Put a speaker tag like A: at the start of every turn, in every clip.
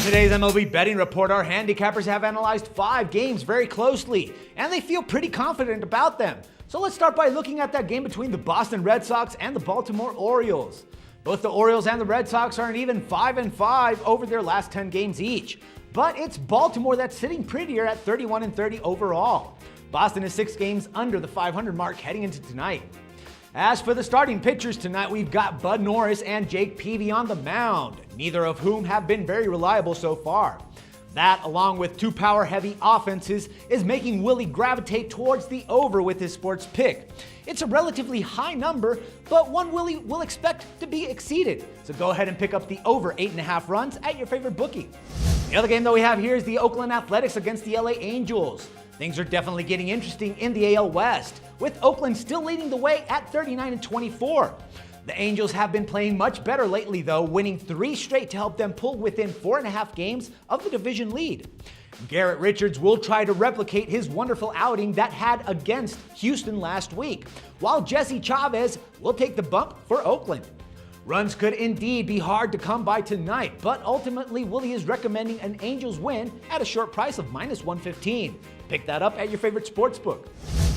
A: today's MLB betting report, our handicappers have analyzed 5 games very closely, and they feel pretty confident about them. So let's start by looking at that game between the Boston Red Sox and the Baltimore Orioles. Both the Orioles and the Red Sox are an even 5-5 over their last 10 games each. But it's Baltimore that's sitting prettier at 31-30 overall. Boston is 6 games under the 500 mark heading into tonight. As for the starting pitchers tonight, we've got Bud Norris and Jake Peavy on the mound, neither of whom have been very reliable so far. That, along with 2 power-heavy offenses, is making Willie gravitate towards the over with his sports pick. It's a relatively high number, but one Willie will expect to be exceeded. So go ahead and pick up the over 8.5 runs at your favorite bookie. The other game that we have here is the Oakland Athletics against the LA Angels. Things are definitely getting interesting in the AL West, with Oakland still leading the way at 39-24. The Angels have been playing much better lately though, winning 3 straight to help them pull within 4.5 games of the division lead. Garrett Richards will try to replicate his wonderful outing that had against Houston last week, while Jesse Chavez will take the bump for Oakland. Runs could indeed be hard to come by tonight, but ultimately Willie is recommending an Angels win at a short price of -115. Pick that up at your favorite sportsbook.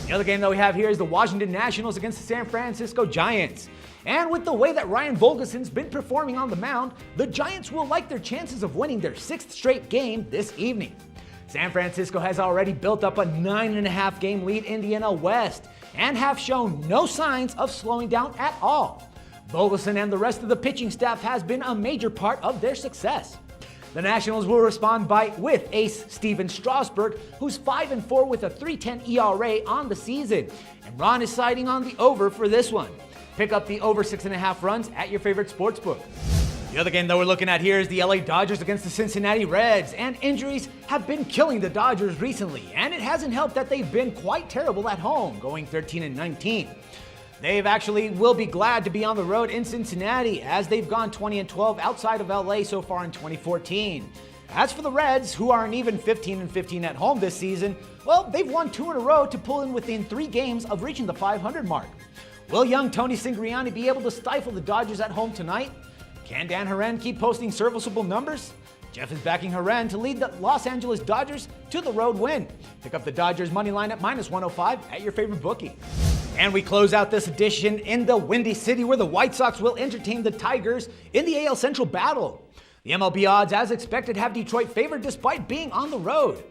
A: The other game that we have here is the Washington Nationals against the San Francisco Giants. And with the way that Ryan Volgeson's been performing on the mound, the Giants will like their chances of winning their 6th straight game this evening. San Francisco has already built up a 9.5 game lead in the NL West and have shown no signs of slowing down at all. Volgeson and the rest of the pitching staff has been a major part of their success. The Nationals will respond with ace Steven Strasburg, who's 5-4 with a 3.10 ERA on the season. And Ron is siding on the over for this one. Pick up the over 6.5 runs at your favorite sportsbook. The other game that we're looking at here is the LA Dodgers against the Cincinnati Reds, and injuries have been killing the Dodgers recently, and it hasn't helped that they've been quite terrible at home, going 13-19. They've actually will be glad to be on the road in Cincinnati, as they've gone 20-12 outside of LA so far in 2014. As for the Reds, who are an even 15-15 at home this season, well, they've won 2 in a row to pull in within 3 games of reaching the 500 mark. Will young Tony Cingrani be able to stifle the Dodgers at home tonight? Can Dan Haren keep posting serviceable numbers? Jeff is backing Haren to lead the Los Angeles Dodgers to the road win. Pick up the Dodgers money line at -105 at your favorite bookie. And we close out this edition in the Windy City, where the White Sox will entertain the Tigers in the AL Central battle. The MLB odds, as expected, have Detroit favored despite being on the road.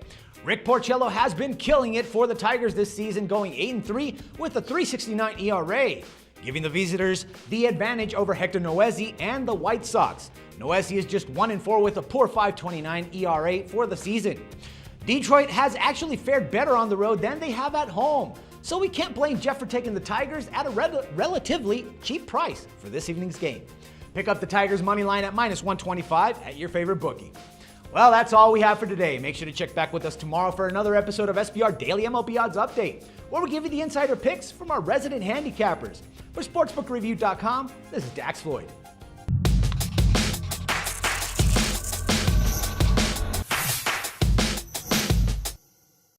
A: Rick Porcello has been killing it for the Tigers this season, going 8-3 with a 3.69 ERA, giving the visitors the advantage over Hector Noesi and the White Sox. Noesi is just 1-4 with a poor 5.29 ERA for the season. Detroit has actually fared better on the road than they have at home, so we can't blame Jeff for taking the Tigers at a relatively cheap price for this evening's game. Pick up the Tigers money line at -125 at your favorite bookie. Well, that's all we have for today. Make sure to check back with us tomorrow for another episode of SBR Daily MLB Odds Update, where we give you the insider picks from our resident handicappers. For SportsbookReview.com, this is Dax Floyd.